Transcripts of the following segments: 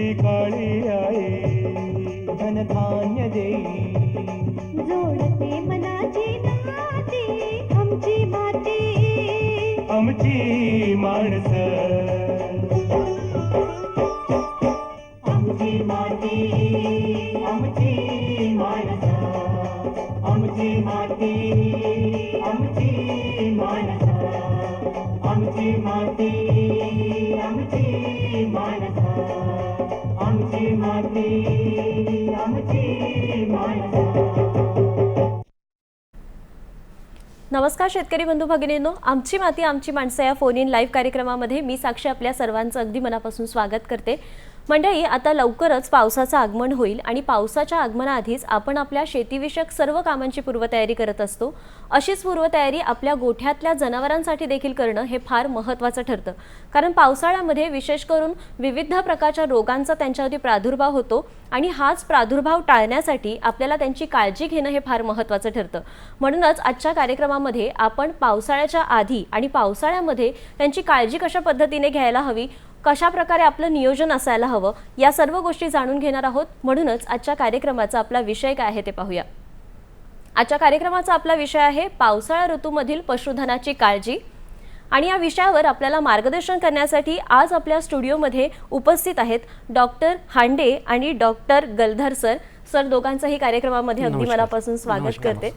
तुझी काळी आई धनधान्य देई जोडते मनाची नाती आमची माती आमची माणसं आमची माती आमची माणसं आमची माती आमची माणसं आमची माती आमची माणसं आमची माती आमची माणसं. नमस्कार शेतकरी बंधू भगिनींनो, आमची माती आमची माणसं या फोन इन लाईव्ह कार्यक्रमामध्ये मी साक्षी आपल्या सर्वांचं अगदी मनापासून स्वागत करते. मंडळी, आता लवकरच पावसाचं आगमन होईल आणि पावसाच्या आगमनाआधीच आपण आपल्या शेतीविषयक सर्व कामांची पूर्वतयारी करत असतो. अशीच पूर्वतयारी आपल्या गोठ्यातल्या जनावरांसाठी देखील करणं हे फार महत्त्वाचं ठरतं, कारण पावसाळ्यामध्ये विशेष करून विविध प्रकारच्या रोगांचा त्यांच्यावरती प्रादुर्भाव होतो आणि हाच प्रादुर्भाव टाळण्यासाठी आपल्याला त्यांची काळजी घेणं हे फार महत्त्वाचं ठरतं. म्हणूनच आजच्या कार्यक्रमामध्ये आपण पावसाळ्याच्या आधी आणि पावसाळ्यामध्ये त्यांची काळजी कशा पद्धतीने घ्यायला हवी, कशा प्रकारे आपलं नियोजन असायला हवं, या सर्व गोष्टी जाणून घेणार आहोत. म्हणूनच आजच्या कार्यक्रमाचा आपला विषय काय आहे ते पाहूया. आजच्या कार्यक्रमाचा आपला विषय आहे पावसाळा ऋतूमधील पशुधनाची काळजी. आणि या विषयावर आपल्याला मार्गदर्शन करण्यासाठी आज आपल्या स्टुडिओमध्ये उपस्थित आहेत डॉक्टर हांडे आणि डॉक्टर गलधर सर. सर, दोघांचंही कार्यक्रमामध्ये अगदी मनापासून स्वागत करते.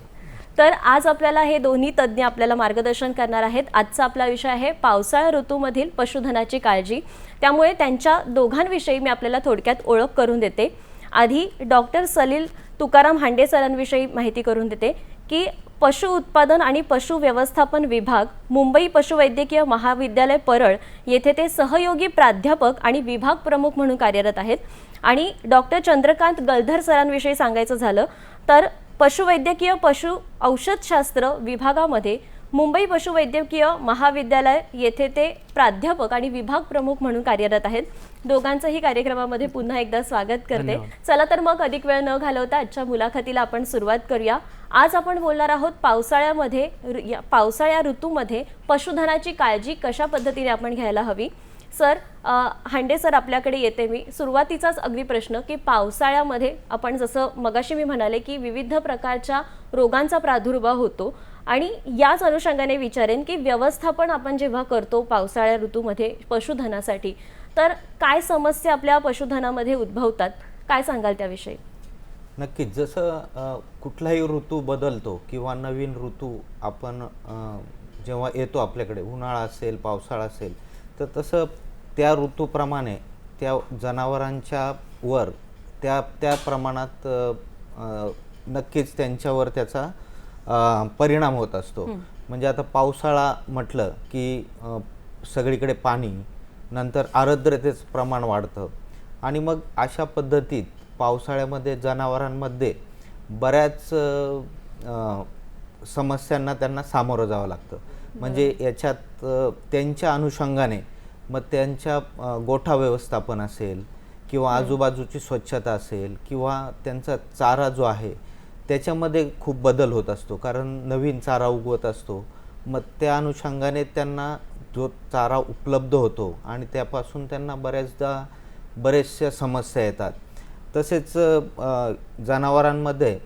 तर आज आपल्याला हे दोन्ही तज्ज्ञ आपल्याला मार्गदर्शन करणार आहेत. आजचा आपला विषय आहे पावसाळा ऋतूमधील पशुधनाची काळजी. त्यामुळे त्यांच्या दोघांविषयी मी आपल्याला थोडक्यात ओळख करून देते. आधी डॉक्टर सलील तुकाराम हांडे सरांविषयी माहिती करून देते की पशु उत्पादन आणि पशु व्यवस्थापन विभाग, मुंबई पशुवैद्यकीय महाविद्यालय परळ येथे ते सहयोगी प्राध्यापक आणि विभाग प्रमुख म्हणून कार्यरत आहेत. आणि डॉक्टर चंद्रकांत गलधर सरांविषयी सांगायचं झालं तर पशुवैद्यकीय पशु औषधशास्त्र विभागामध्ये मुंबई पशुवैद्यकीय महाविद्यालय येथे ते प्राध्यापक आणि विभाग प्रमुख म्हणून कार्यरत आहेत. दोघांचंही कार्यक्रमामध्ये पुन्हा एकदा स्वागत करते. चला तर मग अधिक वेळ न घालवता आजच्या मुलाखतीला आपण सुरुवात करूया. आज आपण बोलणार आहोत पावसाळ्या ऋतूमध्ये पशुधनाची काळजी कशा पद्धतीने आपण घ्यायला हवी. सर, हांडे सर, आपल्याकडे येते मी. सुरुवातीचाच अगदी प्रश्न की पावसाळ्यामध्ये आपण जसं मगाशी मी म्हणाले की विविध प्रकारच्या रोगांचा प्रादुर्भाव होतो आणि याच अनुषंगाने विचारेन की व्यवस्थापन आपण जेव्हा करतो पावसाळ्या ऋतूमध्ये पशुधनासाठी, तर काय समस्या आपल्या पशुधनामध्ये उद्भवतात, काय सांगाल त्याविषयी? नक्कीच. जसं कुठलाही ऋतू बदलतो किंवा नवीन ऋतू आपण जेव्हा येतो आपल्याकडे, उन्हाळा असेल पावसाळा असेल, तर तसं त्या ऋतूप्रमाणे त्या जनावरांच्या वर त्या प्रमाणात नक्कीच त्यांच्यावर त्याचा परिणाम होत असतो. म्हणजे आता पावसाळा म्हटलं की सगळीकडे पाणी, नंतर आर्द्रतेचं प्रमाण वाढतं आणि मग अशा पद्धतीत पावसाळ्यामध्ये जनावरांमध्ये बऱ्याच समस्यांना त्यांना सामोरं जावं लागतं. म्हणजे याच्यात त्यांच्या अनुषंगाने मग त्यांच्या गोठा व्यवस्थापन असेल किंवा आजूबाजूची स्वच्छता असेल किंवा त्यांचा चारा जो आहे त्याच्यामध्ये खूप बदल होत असतो, कारण नवीन चारा उगवत असतो. मग त्या अनुषंगाने त्यांना जो चारा उपलब्ध होतो आणि त्यापासून त्यांना बऱ्याचशा समस्या येतात. तसेच जनावरांमध्ये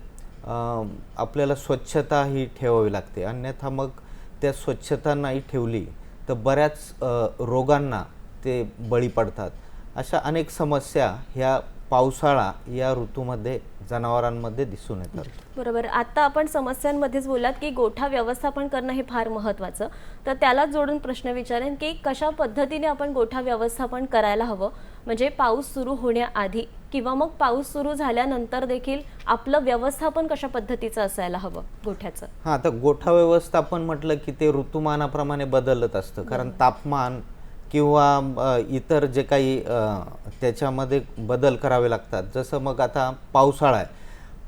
आपल्याला स्वच्छता ही ठेवावी लागते, अन्यथा मग त्या स्वच्छता नाही ठेवली तर बऱ्याच रोगांना ते बळी पडतात. अशा अनेक समस्या ह्या पावसाळा या ऋतूमध्ये जनावरांमध्ये दिसून येतात. बरोबर. आता आपण समस्यांमध्येच बोललात की गोठा व्यवस्थापन करणं हे फार महत्त्वाचं. तर त्यालाच जोडून प्रश्न विचारेन की कशा पद्धतीने आपण गोठा व्यवस्थापन करायला हवं, म्हणजे पाऊस सुरू होण्याआधी किंवा मग पाऊस सुरू झाल्यानंतर देखील आपलं व्यवस्थापन कशा पद्धतीचं असायला हवं गोठ्याचं? हां, तर गोठा व्यवस्थापन म्हटलं की ते ऋतुमानाप्रमाणे बदलत असतं, कारण तापमान किंवा इतर जे काही त्याच्यामध्ये बदल करावे लागतात. जसं मग आता पावसाळा आहे,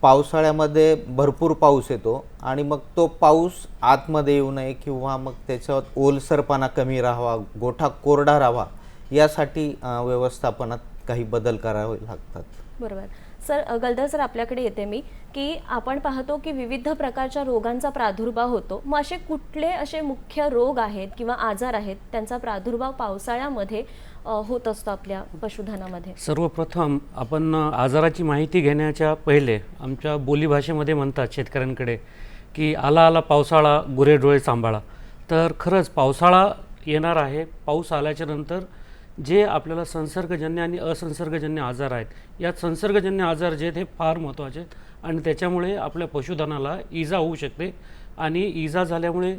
पावसाळ्यामध्ये भरपूर पाऊस येतो आणि मग तो पाऊस आतमध्ये येऊ नये किंवा मग त्याच्यावर ओलसरपणा कमी राहावा, गोठा कोरडा राहावा, यासाठी व्यवस्थापनात काही बदल करावे लागतात. बरोबर. सर, गलधर सर, आपल्याकडे येते मी की आपण पाहतो की विविध प्रकारच्या रोगांचा प्रादुर्भाव होतो. मग असे कुठले असे मुख्य रोग आहेत किंवा आजार आहेत त्यांचा प्रादुर्भाव पावसाळ्यामध्ये होत असतो आपल्या पशुधनामध्ये? सर्वप्रथम आपण आजाराची माहिती घेण्याच्या पहिले आमच्या बोलीभाषेमध्ये म्हणतात शेतकऱ्यांकडे की आला आला पावसाळा गुरे डोळे सांभाळा. तर खरंच पावसाळा येणार आहे. पाऊस आल्याच्या नंतर जे आपल्याला संसर्गजन्य आणि असंसर्गजन्य आजार आहेत, यात संसर्गजन्य आजार जे आहेत हे फार महत्त्वाचे आहेत आणि त्याच्यामुळे आपल्या पशुधनाला इजा होऊ शकते आणि इजा झाल्यामुळे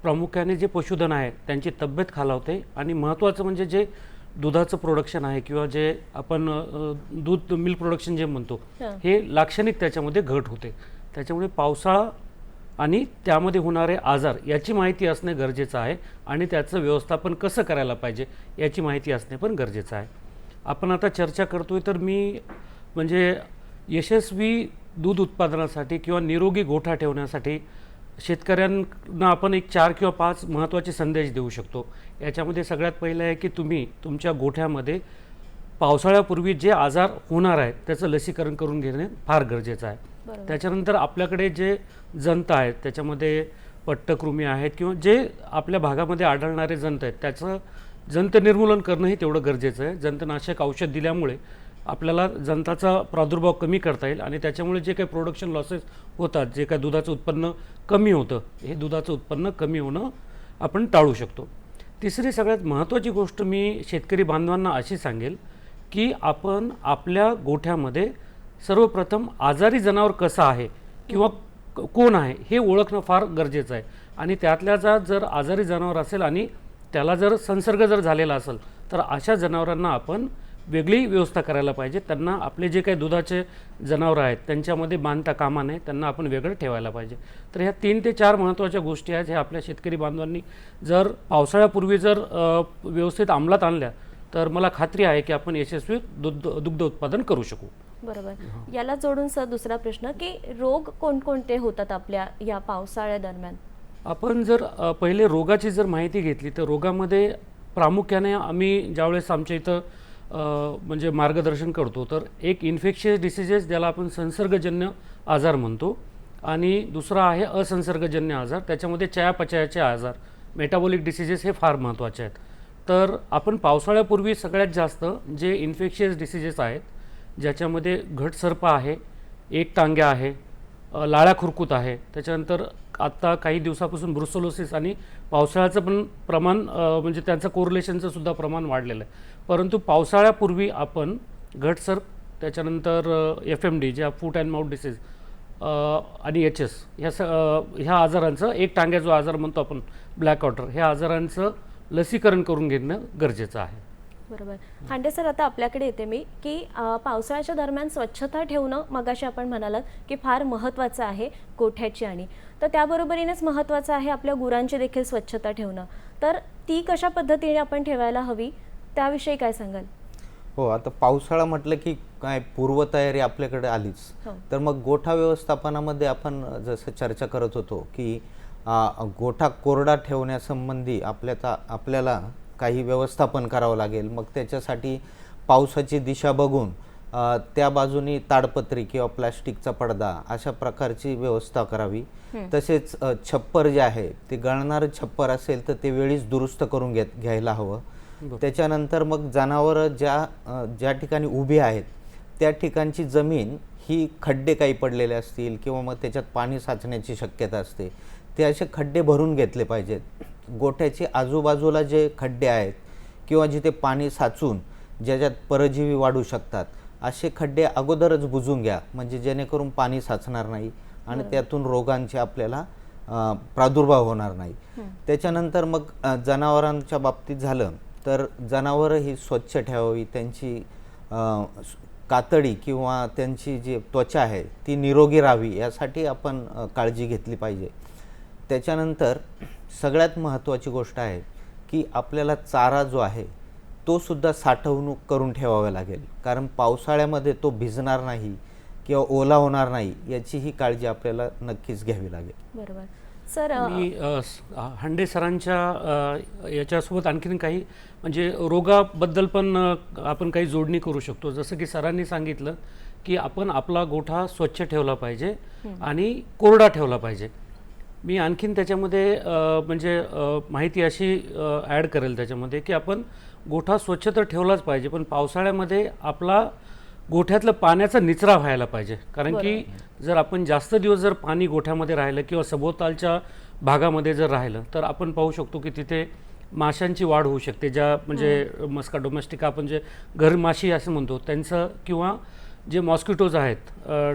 प्रामुख्याने जे पशुधन आहे त्यांची तब्येत खालावते आणि महत्त्वाचं म्हणजे जे दुधाचं प्रोडक्शन आहे किंवा जे आपण दूध मिल्क प्रोडक्शन जे म्हणतो हे लाक्षणिक त्याच्यामध्ये घट होते. त्याच्यामुळे पावसाळा आणि त्यामध्ये होणारे आजार याची माहिती असणे गरजेचं आहे आणि त्याचं व्यवस्थापन कसं करायला पाहिजे याची माहिती असणे पण गरजेचं आहे. आपण आता चर्चा करतोय तर मी म्हणजे यशस्वी दूध उत्पादनासाठी किंवा निरोगी गोठा ठेवण्यासाठी शेतकऱ्यांना आपण एक 4 किंवा 5 महत्त्वाचे संदेश देऊ शकतो. याच्यामध्ये सगळ्यात पहिलं आहे की तुम्ही तुमच्या गोठ्यामध्ये पावसाळ्यापूर्वी जे आजार होणार आहेत त्याचं लसीकरण करून घेणे फार गरजेचं आहे. त्याच्यानंतर आपल्याकडे जे जंत आहेत त्याच्यामध्ये पट्टकृमी आहेत किंवा जे आपल्या भागामध्ये आढळणारे जंत आहेत त्याचं जंत निर्मूलन करणंही तेवढं गरजेचं आहे. जंतनाशक औषध दिल्यामुळे आपल्याला जंताचा प्रादुर्भाव कमी करता येईल आणि त्याच्यामुळे जे काही प्रोडक्शन लॉसेस होतात, जे काही दुधाचं उत्पन्न कमी होतं, हे दुधाचं उत्पन्न कमी होणं आपण टाळू शकतो. तिसरी सगळ्यात महत्त्वाची गोष्ट मी शेतकरी बांधवांना अशी सांगेल की आपण आपल्या गोठ्यामध्ये सर्वप्रथम आजारी जनावर कसं आहे किंवा कोण आहे हे ओळखणं फार गरजेचं आहे आणि त्यातल्या जर आजारी जनावर असेल आणि त्याला जर संसर्ग जर झालेला असेल तर अशा जनावरांना आपण वेगळी व्यवस्था करायला पाहिजे. त्यांना आपले जे काही दुधाचे जनावरं आहेत त्यांच्यामध्ये बांधता कामा नये, त्यांना आपण वेगळं ठेवायला पाहिजे. तर ह्या 3 ते 4 महत्त्वाच्या गोष्टी आहेत, ह्या आपल्या शेतकरी बांधवांनी जर पावसाळ्यापूर्वी जर व्यवस्थित अंमलात आणल्या तर मला खात्री आहे की आपण यशस्वी दुग्ध उत्पादन करू शकू. बरोबर. याला जोडून सर दुसरा प्रश्न की रोग कोणकोणते होतात आपल्या या पावसाळ्या दरम्यान? आपण जर पहिले रोगाची जर माहिती घेतली तर रोगामध्ये प्रामुख्याने आम्ही ज्यावेळेस आमच्या इथं म्हणजे मार्गदर्शन करतो तर एक इन्फेक्शियस डिसीजेस ज्याला आपण संसर्गजन्य आजार म्हणतो आणि दुसरा आहे असंसर्गजन्य आजार, त्याच्यामध्ये चयापचयाचे आजार मेटाबॉलिक डिसीजेस हे फार महत्त्वाचे आहेत. तर आपण पावसाळ्यापूर्वी सगळ्यात जास्त जे इन्फेक्शियस डिसीजेस आहेत ज्याच्यामध्ये घटसर्प आहे, एक टांग्या आहे, लाळ्या खुरकूत आहे, त्याच्यानंतर आत्ता काही दिवसापासून ब्रुसोलोसिस आणि पावसाळ्याचं पण प्रमाण म्हणजे त्यांचं कोरिलेशनचं सुद्धा प्रमाण वाढलेलं आहे. परंतु पावसाळ्यापूर्वी आपण घटसर्प, त्याच्यानंतर FMD ज्या फूट अँड माउथ डिसीज आणि HS ह्या आजारांचं, एक टांग्या जो आजार म्हणतो आपण ब्लॅक वॉटर, ह्या आजारांचं लसीकरण करून घेणं गरजेचं आहे. बरोबर. हांडे सर, आता आपल्याकडे येते मी की पावसाळ्याच्या दरम्यान स्वच्छता ठेवणं मगाशी आपण म्हणालात की फार महत्त्वाचं आहे गोठ्याची, आणि तर त्याबरोबरीनेच महत्त्वाचं आहे आपल्या गुरांची देखील स्वच्छता ठेवणं. तर ती कशा पद्धतीने आपण ठेवायला हवी त्याविषयी काय सांगाल? हो, आता पावसाळा म्हटलं की काय पूर्वतयारी आपल्याकडे आलीच. तर मग गोठा व्यवस्थापनामध्ये आपण जसं चर्चा करत होतो की गोठा कोरडा ठेवण्यासंबंधी आपल्याला काही व्यवस्थापन करावं लागेल. मग त्याच्यासाठी पावसाची दिशा बघून त्या बाजूनी ताडपत्री किंवा प्लास्टिकचा पडदा अशा प्रकारची व्यवस्था करावी. तसेच छप्पर जे आहे ते गळणारं छप्पर असेल तर ते वेळीच दुरुस्त करून घ्यायला हवं. त्याच्यानंतर मग जनावरं ज्या ठिकाणी उभी आहेत त्या ठिकाणची जमीन ही खड्डे काही पडलेले असतील किंवा मग त्याच्यात पाणी साचण्याची शक्यता असते, ते असे खड्डे भरून घेतले पाहिजेत. गोठ्याचे आजूबाजूला जे खड्डे आहेत किंवा जिथे पाणी साचून ज्याच्यात परजीवी वाढू शकतात असे खड्डे अगोदरच बुजून घ्या, म्हणजे जेणेकरून पाणी साचणार नाही आणि त्यातून रोगांचे आपल्याला प्रादुर्भाव होणार नाही. त्याच्यानंतर मग जनावरांच्या बाबतीत झालं तर जनावरं ही स्वच्छ ठेवावी, त्यांची कातडी किंवा त्यांची जी त्वचा आहे ती निरोगी राहावी यासाठी आपण काळजी घेतली पाहिजे. त्याच्यानंतर सगळ्यात महत्त्वाची गोष्ट आहे की आपल्याला चारा जो आहे तो सुद्धा साठवणूक करून ठेवावा लागेल, कारण पावसाळ्यामध्ये तो भिजणार नाही किंवा ओला होणार नाही याचीही काळजी आपल्याला नक्कीच घ्यावी लागेल. बरोबर. सर, मी हांडे सरांच्या याच्यासोबत आणखीन काही म्हणजे रोगाबद्दल पण आपण काही जोडणी करू शकतो. जसं की सरांनी सांगितलं की आपण आपला गोठा स्वच्छ ठेवला पाहिजे आणि कोरडा ठेवला पाहिजे. मी आणखीन त्याच्यामध्ये म्हणजे माहिती अशी ॲड करेल त्याच्यामध्ये की आपण गोठा स्वच्छ तर ठेवलाच पाहिजे, पण पावसाळ्यामध्ये आपला गोठ्यातलं पाण्याचा निचरा व्हायला पाहिजे. कारण की जर आपण जास्त दिवस जर पाणी गोठ्यामध्ये राहिलं किंवा सभोवतालच्या भागामध्ये जर राहिलं तर आपण पाहू शकतो की तिथे माशांची वाढ होऊ शकते. ज्या म्हणजे मस्का डोमेस्टिका आपण जे घर माशी असं म्हणतो त्यांचं, किंवा जे मॉस्किटोज आहेत,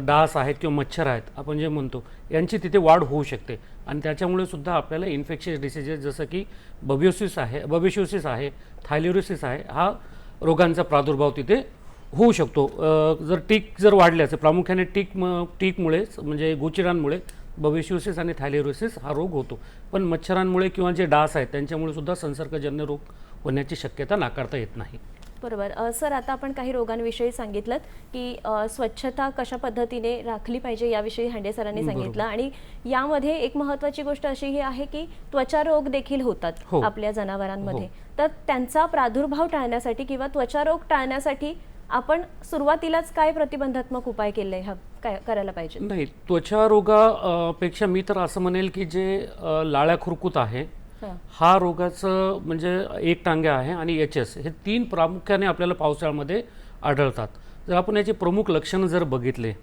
डास आहेत किंवा मच्छर आहेत आपण जे म्हणतो, यांची तिथे वाढ होऊ शकते. आणि त्याच्यामुळे सुद्धा आपल्याला इन्फेक्शियस डिसीजेस जसं की बबिशियोसिस आहे, थायलिरोसिस आहे, हा रोगांचा प्रादुर्भाव तिथे होऊ शकतो. जर टीक जर वाढले असेल, प्रामुख्याने टीकमुळेच म्हणजे गोचिडांमुळे बबिशियोसिस आणि थायलिरोसिस हा रोग होतो. पण मच्छरांमुळे किंवा जे डास आहेत त्यांच्यामुळे सुद्धा संसर्गजन्य रोग होण्याची शक्यता नाकारता येत नाही. बरोबर. सर, आता आपण काही रोगांविषयी सांगितलं की स्वच्छता कशा पद्धतीने राखली पाहिजे याविषयी हांडे सरांनी सांगितलं. आणि यामध्ये एक महत्त्वाची गोष्ट अशीही आहे की त्वचा रोग देखील होतात आपल्या जनावरांमध्ये. तर त्यांचा प्रादुर्भाव टाळण्यासाठी किंवा त्वचा रोग टाळण्यासाठी आपण सुरुवातीलाच काय प्रतिबंधात्मक उपाय केले काय करायला पाहिजे? नाही, त्वचा रोगापेक्षा मी तर असं म्हणेल की जे लाळ्या खुरकूत आहे, हा रोगाचं म्हणजे एक टांग्या आहे आणि HS हे 3 प्रामुख्याने आपल्याला पावसाळ्यामध्ये आढळतात. जर आपण याचे प्रमुख लक्षणं जर बघितले,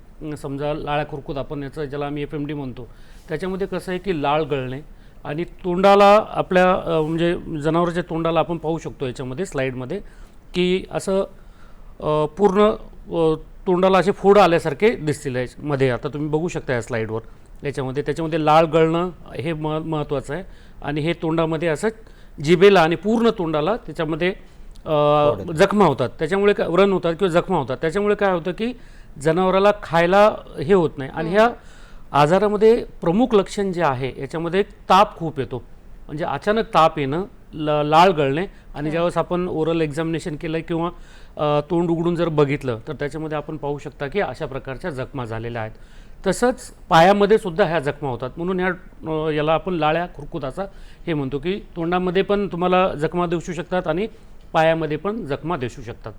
समजा लाळ्या खुरकूत आपण याचं ज्याला आम्ही FMD म्हणतो, त्याच्यामध्ये कसं आहे की लाळ गळणे आणि तोंडाला आपल्या म्हणजे जनावराच्या तोंडाला आपण पाहू शकतो याच्यामध्ये स्लाईडमध्ये की असं पूर्ण तोंडाला असे फोड आल्यासारखे दिसतील मध्ये. आता तुम्ही बघू शकता या स्लाईडवर त्याच्यामध्ये लाळ गळणं हे महत्त्वाचं आहे. आणि हे तोंडामध्ये असं जिभेला आणि पूर्ण तोंडाला त्याच्यामध्ये जखमा होतात, त्याच्यामुळे व्रण होतात किंवा जखमा होतात. त्याच्यामुळे काय होतं की जनावराला खायला हे होत नाही. आणि ह्या आजारामध्ये प्रमुख लक्षण जे आहे याच्यामध्ये ताप खूप येतो, म्हणजे अचानक ताप येणं, लाळ गळणे. आणि ज्यावेळेस आपण ओरल एक्झामिनेशन केलं किंवा तोंड उघडून जर बघितलं तर त्याच्यामध्ये आपण पाहू शकता की अशा प्रकारच्या जखमा झालेल्या आहेत. तसंच पायामध्ये सुद्धा ह्या जखमा होतात. म्हणून याला आपण लाळ्या खुरकुताचा हे म्हणतो की तोंडामध्ये पण तुम्हाला जखमा दिसू शकतात आणि पायामध्ये पण जखमा दिसू शकतात.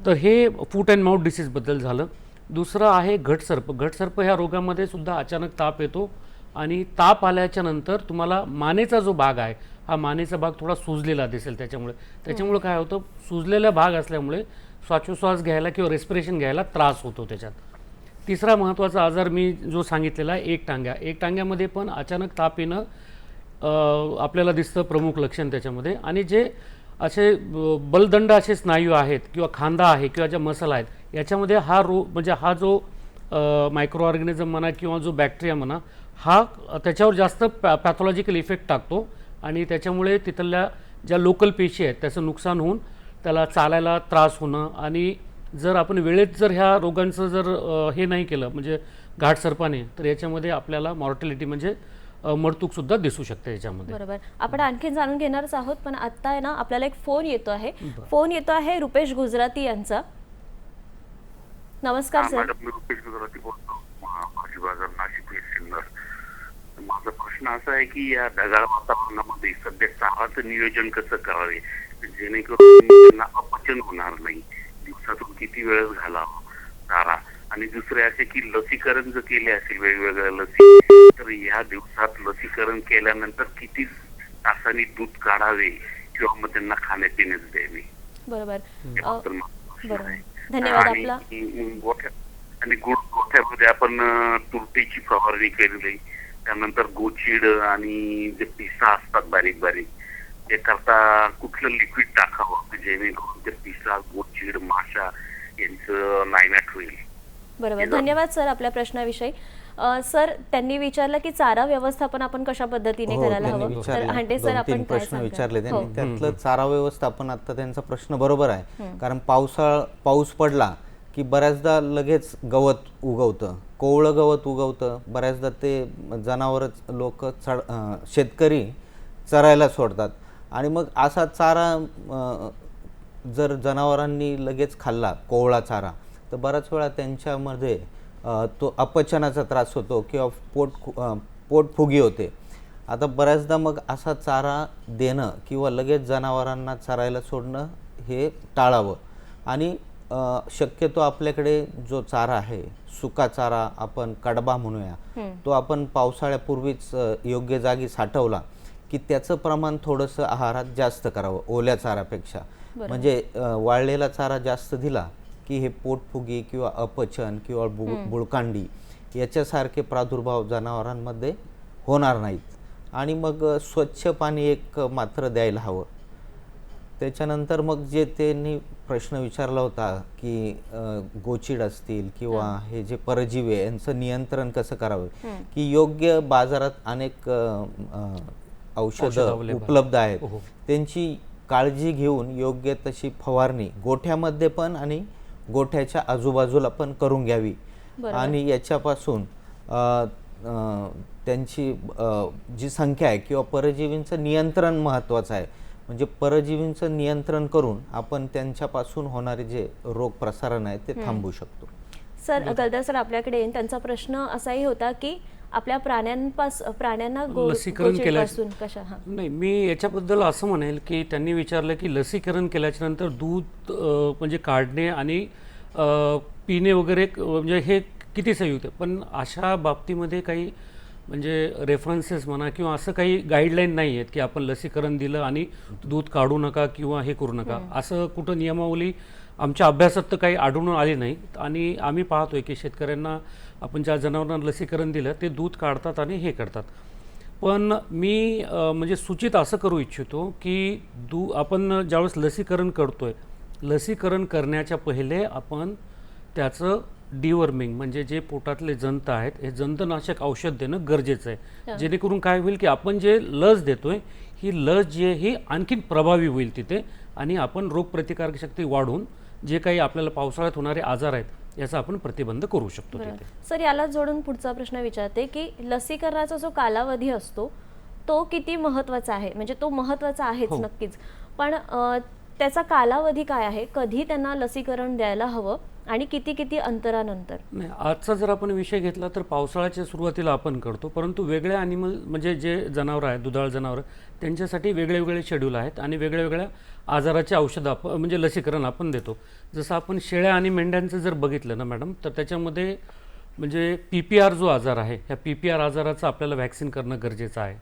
तर हे फूट अँड माउथ डिसीजबद्दल झालं. दुसरं आहे घटसर्प. घटसर्प ह्या रोगामध्ये सुद्धा अचानक ताप येतो आणि ताप आल्याच्या नंतर तुम्हाला मानेचा जो भाग आहे हा मानेचा भाग थोडा सुजलेला दिसेल. त्याच्यामुळे काय होतं, सुजलेला भाग असल्यामुळे श्वासोच्छ्वास घ्यायला किंवा रेस्पिरेशन घ्यायला त्रास होतो त्याच्यात. तिसरा महत्त्वाचा आजार मी जो सांगितलेला आहे एक टांग्यामध्ये पण अचानक ताप येणं आपल्याला दिसतं प्रमुख लक्षण त्याच्यामध्ये. आणि जे असे बलदंड असे स्नायू आहेत किंवा खांदा आहे किंवा ज्या मसल आहेत याच्यामध्ये हा रोग म्हणजे हा जो मायक्रो ऑर्गॅनिझम म्हणा किंवा जो बॅक्टेरिया म्हणा हा त्याच्यावर जास्त पॅथॉलॉजिकल इफेक्ट टाकतो आणि त्याच्यामुळे तिथल्या ज्या लोकल पेशी आहेत त्याचं नुकसान होऊन त्याला चालायला त्रास होणं. आणि जर आपण वेळेत जर ह्या रोगांचं जर हे नाही केलं म्हणजे घाटसर्पाने, तर याच्यामध्ये आपल्याला मॉर्टॅलिटी म्हणजे मृत्यूसुद्धा दिसू शकते याच्यामध्ये. बरोबर. आपण आणखी जाणून घेणारच आहोत, पण आता आहे ना आपल्याला एक फोन येतो आहे रुपेश गुजराती यांचा. नमस्कार सर. मॅडम, मी रुपेश गुजराती बोलतो, भाजी बाजार नाशिक सिन्नर. माझा प्रश्न असा आहे की या ढगाळ वातावरणामध्ये सध्या चाराचं नियोजन कसं करावे जेणेकरून त्यांना अपचन होणार नाही, दिवसातून किती वेळ घालावा चारा, आणि दुसरे असे की लसीकरण जर केले असेल वेगवेगळ्या लसी, तर या दिवसात लसीकरण केल्यानंतर किती तासांनी दूध काढावे किंवा मग त्यांना खाण्यापिण्यास द्यावे. बरोबर. बरोबर. धन्यवाद आपला. आणि गोठ्यामध्ये आपण तुरटीची फवारणी केलेली, त्यानंतर गोचीड आणि जे पिसा असतात बारीक बारीक ते करता कुठलं लिक्विड टाकावं जेणेकरून ते पिसा, गोचीड, माशा यांचं नायनाट होईल. बरोबर. धन्यवाद सर आपल्या प्रश्नाविषयी. सर, त्यांनी विचारलं की चारा व्यवस्थापान आपण कशा पद्धतीने करायला हवं. तर हांडे सर आपण काय प्रश्न विचारले सांगता? त्यांनी, त्यातलं चारा व्यवस्थापन आता त्यांचा प्रश्न बरोबर आहे. कारण पाऊस पडला की बऱ्याचदा लगेच गवत उगवतं, कोवळं गवत उगवतं. बऱ्याचदा ते जनावरच लोक शेतकरी चरायला सोडतात आणि मग असा चारा जर जनावरांनी लगेच खाल्ला कोवळा चारा तर बऱ्याच वेळा त्यांच्यामध्ये तो अपचनाचा त्रास होतो किंवा पोटफुगी होते. आता बऱ्याचदा मग असा चारा देणं किंवा लगेच जनावरांना चरायला सोडणं हे टाळावं. आणि शक्यतो आपल्याकडे जो चारा आहे सुका चारा आपण कडबा म्हणूया, तो आपण पावसाळ्यापूर्वीच योग्य जागी साठवला की त्याचं प्रमाण थोडंसं आहारात जास्त करावं ओल्या चाऱ्यापेक्षा. म्हणजे वाळलेला चारा जास्त दिला की हे पोटफुगी किंवा अपचन किंवा बुळकांडी याच्यासारखे प्रादुर्भाव जनावरांमध्ये होणार नाहीत. आणि मग स्वच्छ पाणी एक मात्र द्यायला हवं. त्याच्यानंतर मग जे त्यांनी प्रश्न विचारला होता की गोचिड असतील किंवा हे जे परजीवी आहे यांचं नियंत्रण कसं करावं, की योग्य बाजारात अनेक औषधं उपलब्ध आहेत, त्यांची काळजी घेऊन योग्य तशी फवारणी गोठ्यामध्ये पण आणि गोठ्याच्या आजूबाजूला पण करून घ्यावी. आणि याच्यापासून त्यांची जी संख्या आहे किंवा परजीवींचं नियंत्रण महत्त्वाचं आहे. म्हणजे परजीवींचं नियंत्रण करून आपण त्यांच्यापासून होणारे जे रोग प्रसारण आहे ते थांबवू शकतो. सर गलदर सर आपल्याकडे येईन. त्यांचा प्रश्न असाही होता की आपल्या प्राण्यांना लसीकरण गोचिडपासून कशा नाही, मी याच्याबद्दल असं म्हणेल की त्यांनी विचारलं की लसीकरण केल्याच्या नंतर दूध म्हणजे काढणे आणि पिणे वगैरे म्हणजे हे किती संयुक्त आहे. पण अशा बाबतीमध्ये काही म्हणजे रेफरन्सेस म्हणा किंवा असं काही गाईडलाईन नाही आहेत की आपण लसीकरण दिलं आणि दूध काढू नका किंवा हे करू नका, असं कुठं नियमावली आमच्या अभ्यासात तर काही आढळून आली नाही. आणि आम्ही पाहतोय की शेतकऱ्यांना आपण ज्या जनावरांना लसीकरण दिलं ते दूध काढतात आणि हे करतात. पण मी म्हणजे सूचित असं करू इच्छितो की आपण ज्यावेळेस लसीकरण करतोय, लसीकरण करण्याच्या पहिले आपण त्याचं डिवर्मिंग म्हणजे जे पोटातले जंत आहेत हे जंतनाशक औषध देणं गरजेचं आहे. जेणेकरून काय होईल की आपण जे लस देतोय ही लस जी आहे ही आणखीन प्रभावी होईल तिथे आणि आपण रोगप्रतिकारक शक्ती वाढवून जे काही आपल्याला पावसाळ्यात होणारे आजार आहेत याचा आपण प्रतिबंध करू शकतो तिथे. सर याला जोडून पुढचा प्रश्न विचारते की लसीकरणाचा जो कालावधी असतो तो किती महत्त्वाचा आहे. म्हणजे तो महत्त्वाचा आहेच नक्कीच, पण त्याचा कालावधी काय आहे, कधी त्यांना लसीकरण द्यायला हवं आणि किती किती अंतरानंतर. नाही, आजचा जर आपण विषय घेतला तर पावसाळ्याच्या सुरुवातीला आपण करतो, परंतु वेगळ्या ॲनिमल म्हणजे जे जनावरं आहेत दुधाळ जनावरं त्यांच्यासाठी वेगळे वेगळे शेड्यूल आहेत आणि वेगळ्या वेगळ्या आजाराचे औषधं आपण म्हणजे लसीकरण आपण देतो. जसं आपण शेळ्या आणि मेंढ्यांचं जर बघितलं ना मॅडम, तर त्याच्यामध्ये म्हणजे PPR जो आजार आहे ह्या PPR आजाराचं आपल्याला व्हॅक्सिन करणं गरजेचं आहे.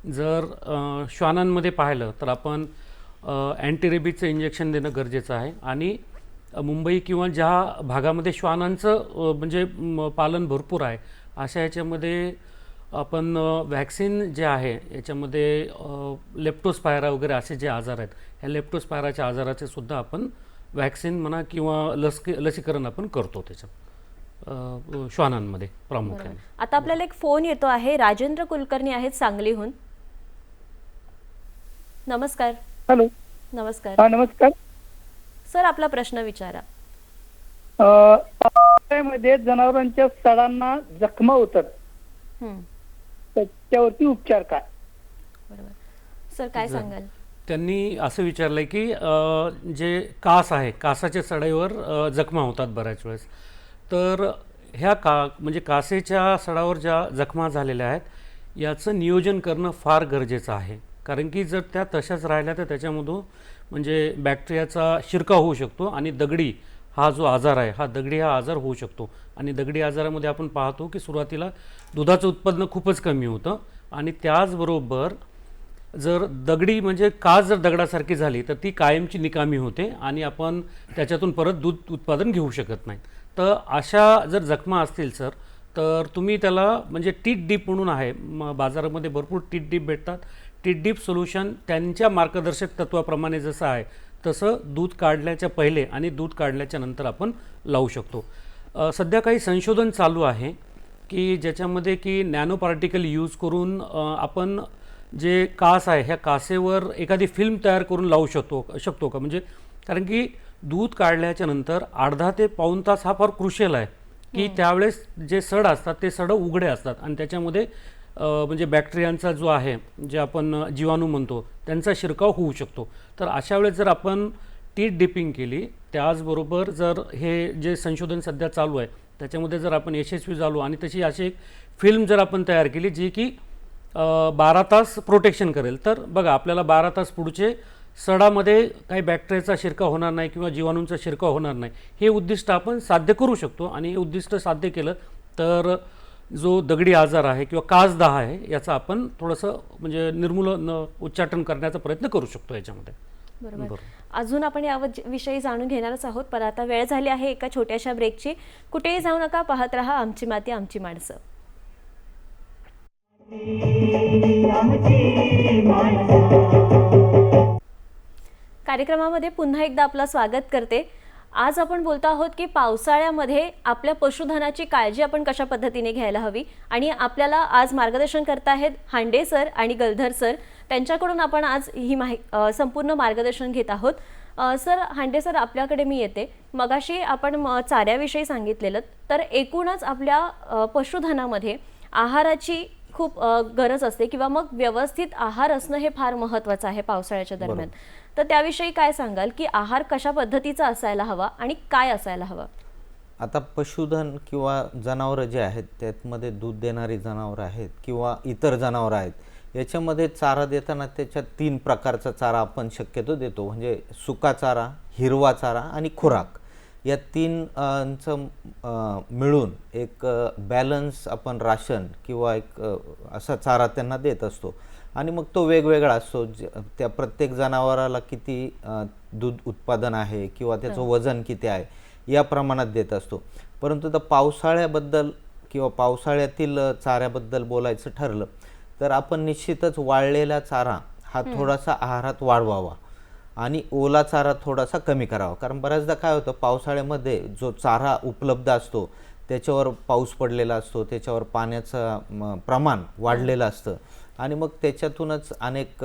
जर श्वानांमध्ये पाहिलं तर आपण अँटी रेबीजचं इंजेक्शन देणं गरजेचं आहे. आणि मुंबई किंवा ज्या भागामध्ये श्वानांचं म्हणजे पालन भरपूर आहे अशा याच्यामध्ये आपण व्हॅक्सिन जे आहे याच्यामध्ये लेप्टोस्पायरा वगैरे असे जे आजार आहेत ह्या लेप्टोस्पायराच्या आजाराचे सुद्धा आपण व्हॅक्सिन म्हणा किंवा लसीकरण आपण करतो त्याच्या श्वानांमध्ये प्रामुख्याने. आता आपल्याला एक फोन येतो आहे. राजेंद्र कुलकर्णी आहेत सांगलीहून. नमस्कार. हॅलो. नमस्कार. नमस्कार सर आपला प्रश्न विचारा. पावसाळ्यामध्ये जनावरांच्या सडांना जखमा होतात, त्याच्यावरती उपचार काय? बरोबर सर काय सांगाल? त्यांनी असं विचारलंय की जे कास आहे कासाच्या सडाईवर जखमा होतात बऱ्याच वेळेस, तर ह्या म्हणजे कासेच्या सडावर ज्या जखमा झालेल्या आहेत याचं नियोजन करणं फार गरजेचं आहे. कारण की जर त्या तशाच राहिल्या तर त्याच्यामधून म्हणजे बॅक्टेरियाचा शिरकाव होऊ शकतो आणि दगडी हा जो आजार आहे हा दगडी हा आजार होऊ शकतो. आणि दगडी आजारामध्ये आपण पाहतो की सुरुवातीला दुधाचं उत्पन्न खूपच कमी होतं आणि त्याचबरोबर जर दगडी म्हणजे कास जर दगडासारखी झाली तर ती कायमची निकामी होते आणि आपण त्याच्यातून परत दूध उत्पादन घेऊ शकत नाही. तर अशा जर जखमा असतील सर तर तुम्ही त्याला म्हणजे टीट डीप म्हणून आहे बाजारामध्ये भरपूर टीट डीप भेटतात. टीट डीप सोल्युशन त्यांच्या मार्गदर्शक तत्वाप्रमाणे जसं आहे तसं दूध काढल्याच्या पहिले आणि दूध काढल्याच्या नंतर आपण लावू शकतो. सध्या काही संशोधन चालू आहे की ज्याच्यामध्ये की नॅनो पार्टिकल यूज करून आपण जे कास आहे ह्या कासेवर एखादी फिल्म तयार करून लावू शकतो का. म्हणजे कारण की दूध काढल्याच्या नंतर अर्धा ते पाऊण तास हा फार क्रुशियल आहे की त्यावेळेस जे सड असतात ते सड उघडे असतात आणि त्याच्यामध्ये म्हणजे बॅक्टेरियांचा जो आहे जे आपण जीवाणू म्हणतो त्यांचा शिरकाव होऊ शकतो. तर अशा वेळेस जर आपण टीट डिपिंग केली त्याचबरोबर जर हे जे संशोधन सध्या चालू आहे त्याच्यामध्ये जर आपण यशस्वी झालो आणि तशी अशी एक फिल्म जर आपण तयार केली जी की 12 तास प्रोटेक्शन करेल तर बघा आपल्याला 12 तास पुढचे सडामध्ये काही बॅक्टेरियाचा शिरकाव होणार नाही किंवा जीवाणूंचा शिरकाव होणार नाही. हे उद्दिष्ट आपण साध्य करू शकतो आणि हे उद्दिष्ट साध्य केलं तर जो दगडी आजार आहे किंवा कासदाह आहे याचा आपण थोडंसं म्हणजे निर्मूलन उच्चाटन करण्याचा प्रयत्न करू शकतो याच्यामध्ये. बरोबर. अजून आपण या विषयी जाणून घेणारच आहोत, पण आता वेळ झाली आहे एका छोट्याशा ब्रेकची. कुठेही जाऊ नका, पाहत रहा आमची माती आमची माणसं. कार्यक्रमामध्ये पुन्हा एकदा आपलं स्वागत करते. आज आपण बोलतो आहोत की पावसाळ्यामध्ये आपल्या पशुधनाची काळजी आपण कशा पद्धतीने घ्यायला हवी, आणि आपल्याला आज मार्गदर्शन करत आहेत हांडे सर आणि गलधर सर. त्यांच्याकडून आपण आज ही संपूर्ण मार्गदर्शन घेत आहोत. सर, हांडे सर, आपल्याकडे मी येते. मगाशी आपण चाऱ्याविषयी सांगितलेलं, तर एकूणच आपल्या पशुधनामध्ये आहाराची खूप गरज असते, किंवा मग व्यवस्थित आहार असणं हे फार महत्त्वाचं आहे पावसाळ्याच्या दरम्यान. तर त्याविषयी काय सांगाल की आहार कशा पद्धतीचा असायला हवा आणि काय असायला हवं? आता पशुधन किंवा जनावरं जे आहेत त्यामध्ये दूध देणारी जनावरं आहेत किंवा इतर जनावरं आहेत, याच्यामध्ये चारा देताना त्याच्यात 3 प्रकारचा चारा आपण शक्यतो देतो. म्हणजे सुका चारा, हिरवा चारा आणि खुराक. या 3चं मिळून एक बॅलन्स आपण राशन किंवा एक असा चारा त्यांना देत असतो. आणि मग तो वेगवेगळा असतो. त्या प्रत्येक जनावराला किती दूध उत्पादन आहे किंवा त्याचं वजन किती आहे या प्रमाणात देत असतो. परंतु आता पावसाळ्याबद्दल किंवा पावसाळ्यातील चाऱ्याबद्दल बोलायचं ठरलं तर आपण निश्चितच वाळलेला चारा हा थोडासा आहारात वाढवावा आणि ओला चारा थोडासा कमी करावा. कारण बऱ्याचदा काय होतं, पावसाळ्यामध्ये जो चारा उपलब्ध असतो त्याच्यावर पाऊस पडलेला असतो, त्याच्यावर पाण्याचं प्रमाण वाढलेलं असतं आणि मग त्याच्यातूनच अनेक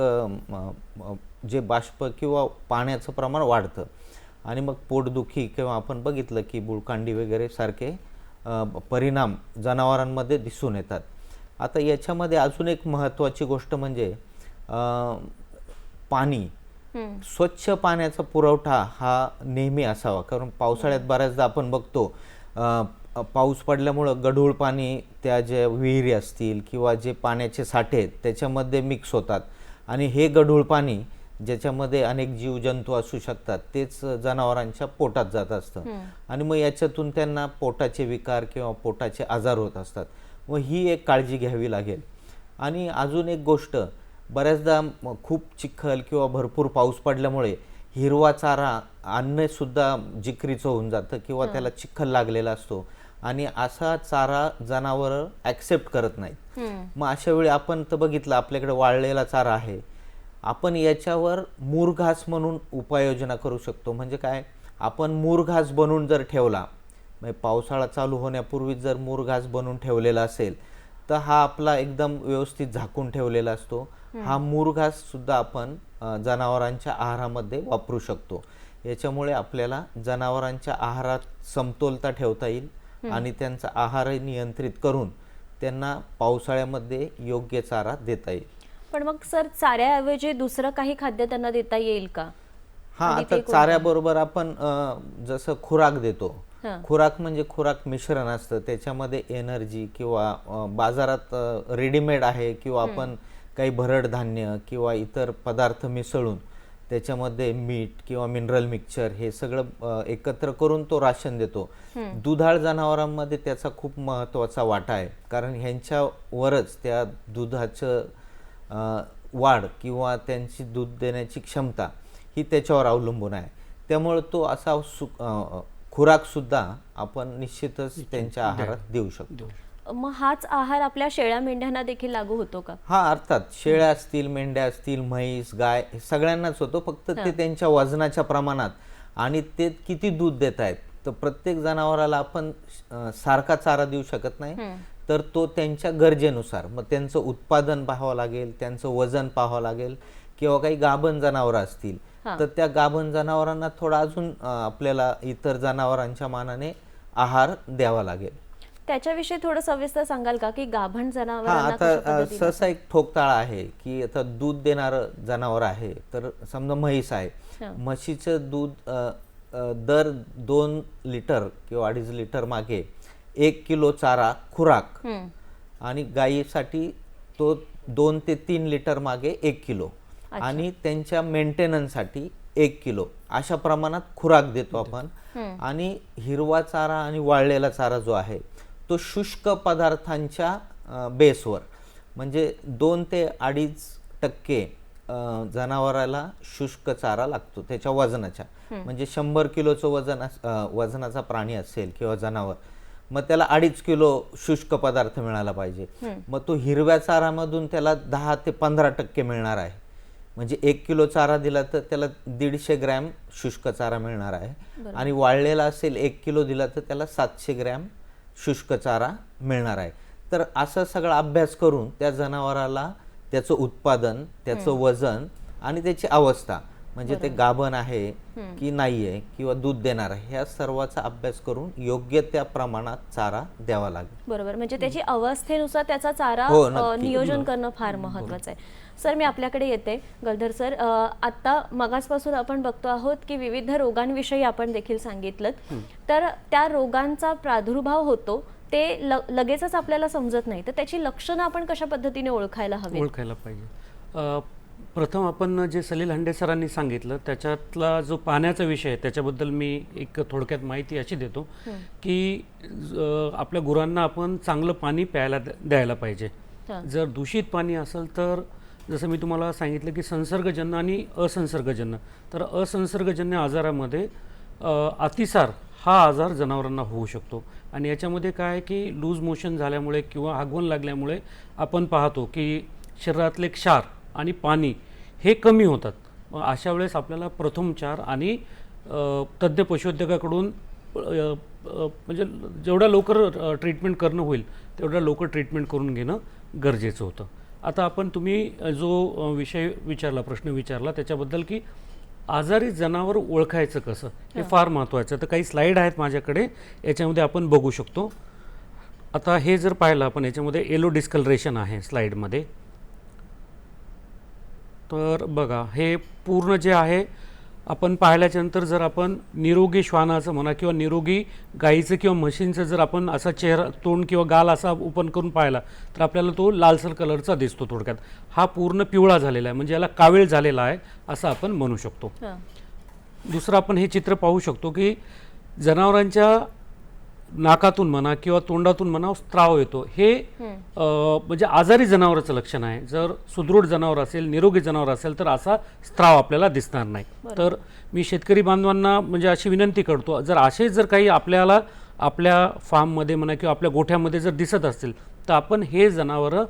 जे बाष्प किंवा पाण्याचं प्रमाण वाढतं आणि मग पोटदुखी किंवा आपण बघितलं की बुळकांडी वगैरे सारखे परिणाम जनावरांमध्ये दिसून येतात. आता याच्यामध्ये अजून एक महत्त्वाची गोष्ट म्हणजे पाणी. स्वच्छ पाण्याचा पुरवठा हा नेहमी असावा. कारण पावसाळ्यात बऱ्याचदा आपण बघतो पाऊस पडल्यामुळं गढूळ पाणी त्या ज्या विहिरी असतील किंवा जे पाण्याचे साठे आहेत त्याच्यामध्ये मिक्स होतात आणि हे गढूळ पाणी ज्याच्यामध्ये अनेक जीवजंतू असू शकतात तेच जनावरांच्या पोटात जात असतं आणि मग याच्यातून त्यांना पोटाचे विकार किंवा पोटाचे आजार होत असतात. मग ही एक काळजी घ्यावी लागेल. आणि अजून एक गोष्ट, बऱ्याचदा खूप चिखल किंवा भरपूर पाऊस पडल्यामुळे हिरवा चारा अन्नसुद्धा जिकरीचं होऊन जातं किंवा त्याला चिखल लागलेला असतो आणि असा चारा जनावरं ॲक्सेप्ट करत नाहीत. मग अशा वेळी आपण तर बघितलं आपल्याकडे वाळलेला चारा आहे, आपण याच्यावर मुरघास म्हणून उपाययोजना करू शकतो. म्हणजे काय, आपण मुरघास बनवून जर ठेवला, म्हणजे पावसाळा चालू होण्यापूर्वीच जर मुरघास बनवून ठेवलेला असेल तर हा आपला एकदम व्यवस्थित झाकून ठेवलेला असतो. हा मुरघास सुद्धा आपण जनावरांच्या आहारामध्ये वापरू शकतो. याच्यामुळे आपल्याला जनावरांच्या आहारात समतोलता ठेवता येईल आणि त्यांचा आहारही नियंत्रित करून त्यांना पावसाळ्यामध्ये योग्य चारा देता येईल. पण मग सर, चाऱ्याऐवजी दुसरं काही खाद्य त्यांना देता येईल का? हा, आता चाऱ्याबरोबर आपण जसं खुराक देतो, खुराक म्हणजे खुराक मिश्रण असतं, त्याच्यामध्ये एनर्जी किंवा बाजारात रेडीमेड आहे किंवा आपण काही भरड धान्य किंवा इतर पदार्थ मिसळून त्याच्यामध्ये मीठ किंवा मिनरल मिक्सचर हे सगळं एकत्र करून तो राशन देतो. दुधाळ जनावरांमध्ये त्याचा खूप महत्त्वाचा वाटा आहे, कारण ह्यांच्यावरच त्या दुधाचं वाढ किंवा त्यांची दूध देण्याची क्षमता ही त्याच्यावर अवलंबून आहे. त्यामुळे तो असा खुराकसुद्धा आपण निश्चितच त्यांच्या आहारात देऊ शकतो. मग हाच आहार आपल्या शेळ्या मेंढ्यांना देखील लागू होतो का? हा, अर्थात शेळ्या असतील, मेंढ्या असतील, म्हैस, गाय सगळ्यांनाच होतो, फक्त ते त्यांच्या वजनाच्या प्रमाणात आणि ते किती दूध देत आहेत. तर प्रत्येक जनावराला आपण सारखा चारा देऊ शकत नाही, तर तो त्यांच्या गरजेनुसार मग त्यांचं उत्पादन पाहावं लागेल, त्यांचं वजन पाहावं लागेल. किंवा काही गाभण जनावरं असतील तर त्या गाभण जनावरांना थोडा अजून आपल्याला इतर जनावरांच्या मानाने आहार द्यावा लागेल. त्याच्याविषयी थोडं सविस्तर सांगाल का की गाभण जनावरांना आता सहसा एक ठोकताळा आहे की आता दूध देणारं जनावर आहे, तर समजा म्हैस आहे, म्हशीचं दूध दर 2 लिटर किंवा 2.5 लिटर मागे 1 किलो चारा खुराक आणि गायीसाठी तो 2 ते 3 लिटर मागे 1 किलो आणि त्यांच्या मेंटेनन्ससाठी 1 किलो अशा प्रमाणात खुराक देतो आपण. आणि हिरवा चारा आणि वाळलेला चारा जो आहे तो शुष्क पदार्थांच्या बेसवर, म्हणजे 2 ते 2.5% जनावराला शुष्क चारा लागतो त्याच्या वजनाच्या. म्हणजे 100 किलोचं वजनाचा प्राणी असेल किंवा जनावर, मग त्याला 2.5 किलो शुष्क पदार्थ मिळाला पाहिजे. मग तो हिरव्या चारामधून त्याला 10 ते 15% मिळणार आहे. म्हणजे 1 किलो चारा दिला तर त्याला 150 ग्रॅम शुष्क चारा मिळणार आहे. आणि वाळलेला असेल 1 किलो दिला तर त्याला 700 ग्रॅम शुष्क चारा मिळणार आहे. तर असं सगळा अभ्यास करून त्या जनावराला त्याचं उत्पादन, त्याचं वजन आणि त्याची अवस्था, म्हणजे ते गाभण आहे की नाही आहे किंवा दूध देणार आहे, ह्या सर्वाचा अभ्यास करून योग्य त्या प्रमाणात चारा द्यावा लागेल. बरोबर, म्हणजे त्याची अवस्थेनुसार त्याचा चारा हो, नक्की. नियोजन करणं फार महत्त्वाचं आहे. सर, मी आपल्याकडे येते. गलधर सर, आता मगासपासून आपण बघतो आहोत की विविध रोगांविषयी आपण देखील सांगितलं, तर त्या रोगांचा प्रादुर्भाव होतो ते लगेचच आपल्याला समजत नाही, तर त्याची लक्षणं आपण कशा पद्धतीने ओळखायला पाहिजे. प्रथम आपण जे सलील हंडे सरांनी सांगितलं त्याच्यातला जो पाण्याचा विषय आहे त्याच्याबद्दल मी एक थोडक्यात माहिती अशी देतो की आपल्या गुरांना आपण चांगलं पाणी प्यायला द्यायला पाहिजे. जर दूषित पाणी असेल तर जसं मी तुम्हाला सांगितलं की संसर्गजन्य आणि असंसर्गजन्य, तर असंसर्गजन्य आजारामध्ये अतिसार हा आजार जनावरांना होऊ शकतो. आणि याच्यामध्ये काय आहे की लूज मोशन झाल्यामुळे किंवा हागवण लागल्यामुळे आपण पाहतो की शरीरातले क्षार आणि पाणी हे कमी होतात. अशा वेळेस आपल्याला प्रथमोपचार आणि तज्ज्ञ पशुवैद्यकाकडून म्हणजे जेवढ्या लवकर ट्रीटमेंट करणं होईल तेवढ्या लवकर ट्रीटमेंट करून घेणं गरजेचं होतं. आता तुम्ही जो विषय विचारला, प्रश्न विचारला त्याच्याबद्दल की आजारी जनावर ओळखायचं कसं, हे फार महत्त्वाचं. तर काही स्लाईड आहेत माझ्याकडे, याच्यामध्ये आपण बघू शकतो. आता हे जर पाहिलं आपण, याच्यामध्ये येलो डिस्कलरेशन आहे स्लाईडमध्ये. तर बघा, हे पूर्ण जे आहे आपण पाहिल्याच्यानंतर जर आपण निरोगी श्वानाचं म्हणा किंवा निरोगी गाईचं किंवा म्हशींचं जर आपण असा चेहरा, तोंड किंवा गाल असा ओपन करून पाहिला तर आपल्याला तो लालसर कलरचा दिसतो. थोडक्यात हा पूर्ण पिवळा झालेला आहे, म्हणजे याला कावीळ झालेला आहे असं आपण म्हणू शकतो. दुसरं आपण हे चित्र पाहू शकतो की जनावरांच्या नाकातून म्हणा किंवा तोंडातून म्हणा स्त्राव येतो. हे म्हणजे आजारी जनावराचं लक्षण आहे. जर सुदृढ जनावर असेल, निरोगी जनावर असेल तर असा स्त्राव आपल्याला दिसणार नाही. तर मी शेतकरी बांधवांना म्हणजे अशी विनंती करतो, जर असे जर काही आपल्याला आपल्या फार्ममध्ये म्हणा किंवा आपल्या गोठ्यामध्ये जर दिसत असतील तर आपण हे जनावरं